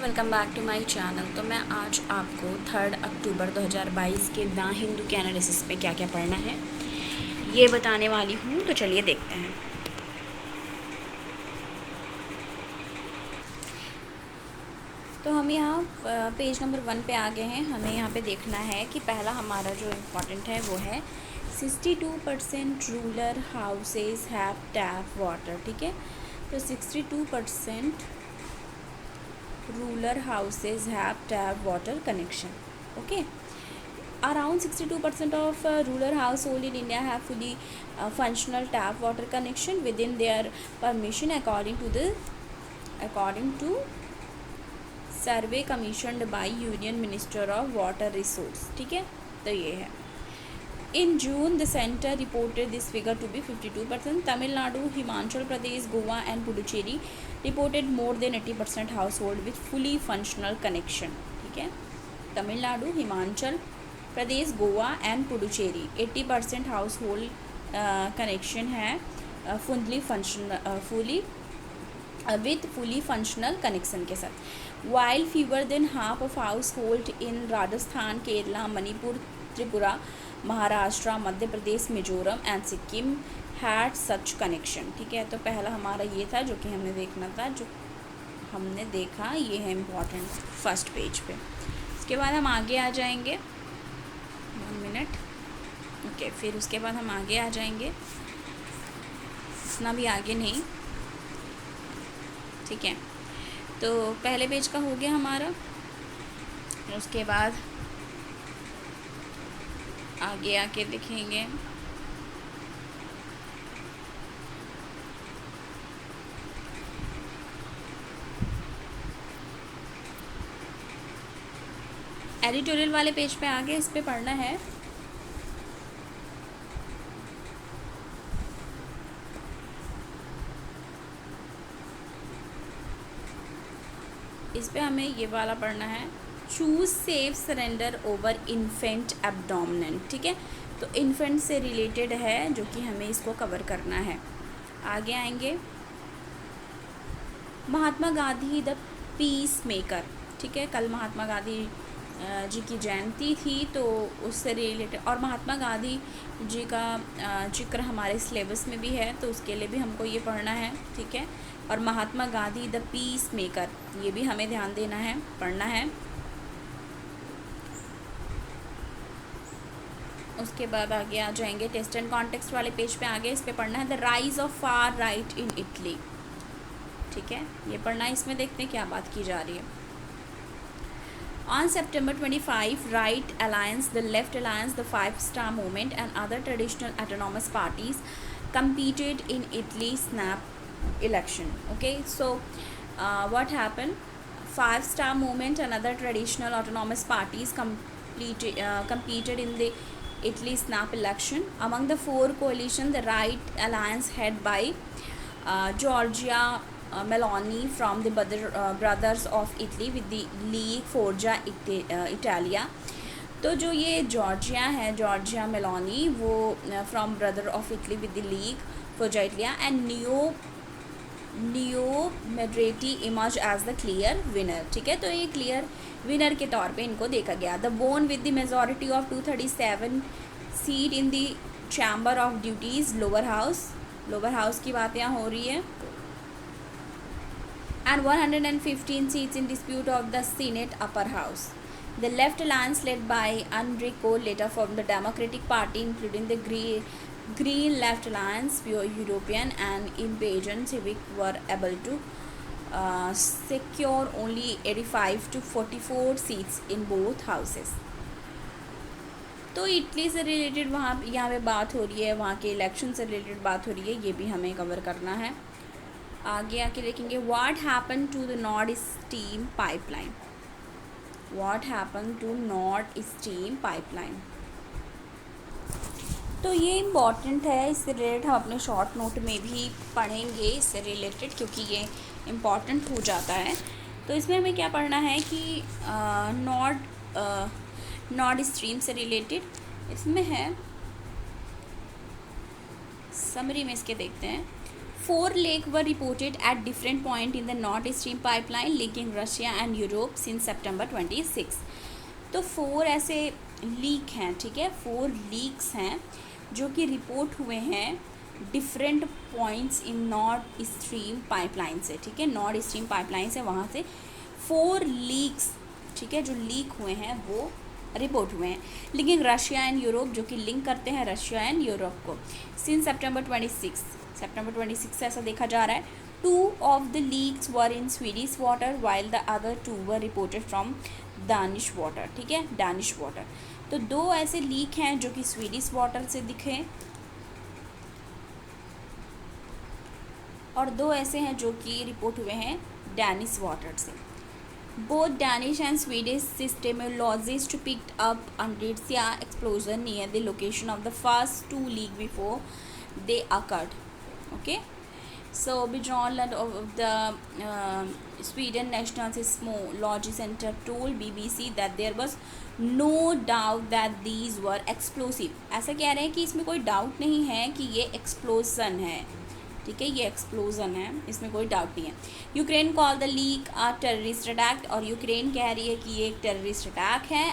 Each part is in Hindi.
Welcome back to my channel. तो मैं आज आपको 3 अक्टूबर 2022 के द हिंदू के एनालिसिस में क्या क्या पढ़ना है ये बताने वाली हूँ। तो चलिए देखते हैं। तो हम यहाँ पेज नंबर 1 पे आ गए हैं। हमें यहाँ पे देखना है कि पहला हमारा जो इम्पोर्टेंट है वो है 62% rural houses have tap water. ठीक है, तो 62% rural houses have tap water connection. Okay, around 62% of rural household in India have fully functional tap water connection within their permission according to survey commissioned by Union Minister of Water Resource. ठीक है, तो ये है। In June, the center reported this figure to be 52%. Tamil Nadu, Himachal Pradesh, Goa and Puducherry reported more than 80% household with fully functional connection. ठीक है, Tamil Nadu, Himachal Pradesh, Goa and Puducherry 80% household connection है फुली फंक्शनल कनेक्शन के साथ। While fewer than half of household in Rajasthan, Kerala, Manipur, Tripura, Maharashtra, Madhya Pradesh, Mizoram and Sikkim had such connection. ठीक है, तो पहला हमारा ये था जो कि हमें देखना था, जो हमने देखा ये है इम्पॉर्टेंट फर्स्ट पेज पे। उसके बाद हम आगे आ जाएंगे 1 मिनट। ओके, फिर उसके बाद हम आगे आ जाएंगे, इतना भी आगे नहीं। ठीक है, तो पहले पेज का हो गया हमारा। उसके बाद आगे आके देखेंगे एडिटोरियल वाले पेज पे आगे, इस पे पढ़ना है। इस पे हमें ये वाला पढ़ना है, choose safe surrender over infant abdominant. ठीक है, तो इन्फेंट से रिलेटेड है जो कि हमें इसको कवर करना है। आगे आएंगे Mahatma Gandhi the peace maker. ठीक है, कल महात्मा गांधी जी की जयंती थी, तो उससे रिलेटेड, और महात्मा गांधी जी का जिक्र हमारे सिलेबस में भी है, तो उसके लिए भी हमको ये पढ़ना है। ठीक है, और Mahatma Gandhi the peace maker ये भी हमें ध्यान देना है, पढ़ना है। उसके बाद आगे आ जाएंगे टेस्ट एंड कॉन्टेक्स्ट वाले पेज पे आगे, इस पे पढ़ना है the rise of far right in Italy. ठीक है, ये पढ़ना है। इसमें देखते हैं क्या बात की जा रही है। On September 25, Right Alliance, the Left Alliance, the Five Star Movement and other traditional autonomous parties competed in Italy's snap election. Okay, so what happened? Five Star Movement and other traditional autonomous parties competed in the Italy snap election. Among the four coalition, the Right Alliance headed by Giorgia Meloni from the brothers of Italy with the League Forza Italia। तो जो ये जॉर्जिया है, जॉर्जिया मेलोनी, वो from brother of Italy with the League Forza Italia and Noi Moderati emerge as the clear winner. ठीक है, तो ये क्लियर विनर के तौर पे इनको देखा गया। The bone with the majority of 237 seat in the chamber of duties lower house की बात यहाँ हो रही है, and 115 seats in dispute of the Senate upper house. The Left Alliance, led by Enrico Letta from the Democratic Party, including the Green Left Alliance, European and Imperial Civic, were able to secure only 85 to 44 seats in both houses. तो इटली से रिलेटेड वहाँ यहाँ पे बात हो रही है, वहाँ के इलेक्शन से रिलेटेड बात हो रही है, ये भी हमें कवर करना है। आगे आके देखेंगे what happen to the North Stream pipeline. What happen to North Stream pipeline, तो ये इम्पॉर्टेंट है। इससे रिलेटेड हम अपने शॉर्ट नोट में भी पढ़ेंगे इससे रिलेटेड, क्योंकि ये इम्पॉर्टेंट हो जाता है। तो इसमें हमें क्या पढ़ना है कि नॉर्थ स्ट्रीम से रिलेटेड इसमें है, समरी में इसके देखते हैं। 4 leaks were reported at different point in the Nord Stream pipeline linking Russia and Europe since September 26. तो 4 ऐसे लीक हैं, ठीक है, 4 लीक्स हैं जो कि रिपोर्ट हुए हैं different points in north Stream pipeline से, ठीक है, नॉर्थ स्ट्रीम पाइपलाइन से वहाँ से 4 लीक्स, ठीक है, जो लीक हुए हैं वो रिपोर्ट हुए हैं, लेकिन रशिया एंड यूरोप, जो कि लिंक करते हैं रशिया एंड यूरोप को, सिंस September 26 से ऐसा देखा जा रहा है. 2 of the leaks were in Swedish water while the other 2 were reported from Danish water, ठीक है, Danish water. तो 2 ऐसे लीक हैं जो कि स्वीडिश वाटर से दिखे और 2 ऐसे हैं जो कि रिपोर्ट हुए हैं डैनिश वाटर से. Both Danish and Swedish seismologists picked up Andritsia explosion near the location of the first 2 leaks before they occurred. Okay, so Björn of the Sweden National Seismology Center told BBC that there was no doubt that these were explosive. ऐसा कह रहे हैं कि इसमें कोई डाउट नहीं है कि ये एक्सप्लोजन है, ठीक है, ये एक्सप्लोजन है, इसमें कोई डाउट नहीं है. Ukraine call the leak a terrorist attack, और यूक्रेन कह रही है कि ये एक टेररिस्ट अटैक है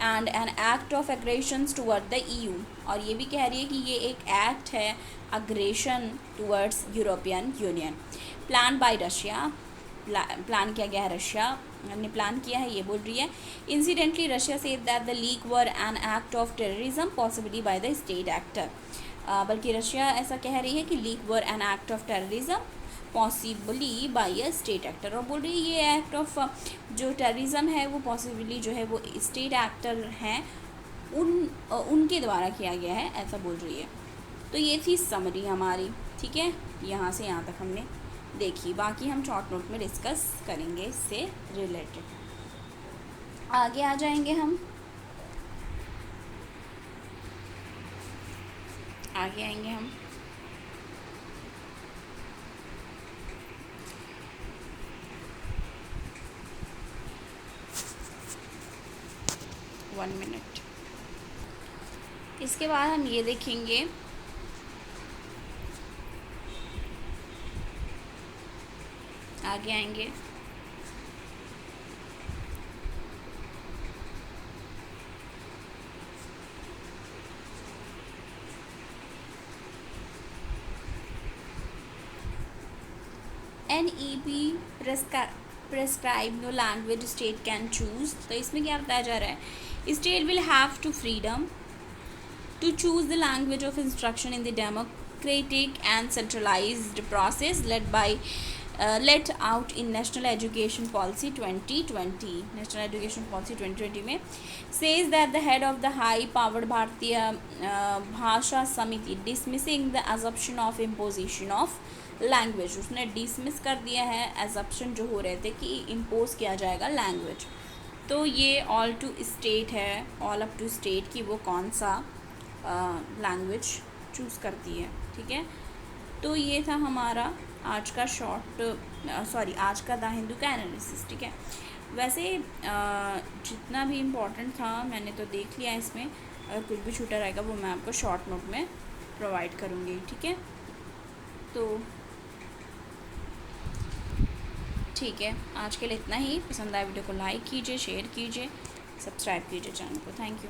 and N act of aggression toward the EU, और ये भी कह रही है कि ये एक एक्ट है aggression towards European union. Plan bye Russia, plan किया गया है, रशिया ने प्लान किया है, ये बोल रही है. Incidentally Russia said that the leak were an act of terrorism possibly by the state actor. बल्कि रशिया ऐसा कह रही है कि leak were an act of terrorism possibly by a state actor, और बोल रही है ये एक्ट ऑफ जो टेररिज्म है वो पॉसिबली जो है वो स्टेट एक्टर हैं उनके द्वारा किया गया है, ऐसा बोल रही है. तो ये थी समरी हमारी, ठीक है, यहाँ से यहाँ तक हमने देखी, बाकी हम शॉर्ट नोट में डिस्कस करेंगे इससे रिलेटेड. आगे आ जाएंगे हम, आगे आएंगे हम. One minute. इसके बाद हम ये देखेंगे आगे आएंगे NEP prescribe no language state can choose. तो इसमें क्या बताया जा रहा है, state will have to freedom to choose the language of instruction in the democratic and centralized process let out in National Education Policy 2020. National Education Policy 2020 में says that the head of the high powered Bharatiya Bhasha Samiti dismissing the assumption of imposition of language, उसने डिसमिस कर दिया है एजप्शन जो हो रहे थे कि इम्पोज किया जाएगा लैंग्वेज. तो ये ऑल टू स्टेट है, ऑल अप टू स्टेट की वो कौन सा लैंग्वेज चूज़ करती है, ठीक है. तो ये था हमारा आज का आज का द हिंदू का एनालिसिस, ठीक है. वैसे जितना भी इम्पोर्टेंट था मैंने तो देख लिया इसमें, अगर कुछ भी छूटा रहेगा वो मैं आपको शॉर्ट नोट में प्रोवाइड करूँगी, ठीक है. तो ठीक है, आज के लिए इतना ही. पसंद आए वीडियो को लाइक कीजिए, शेयर कीजिए, सब्सक्राइब कीजिए चैनल को. Thank you.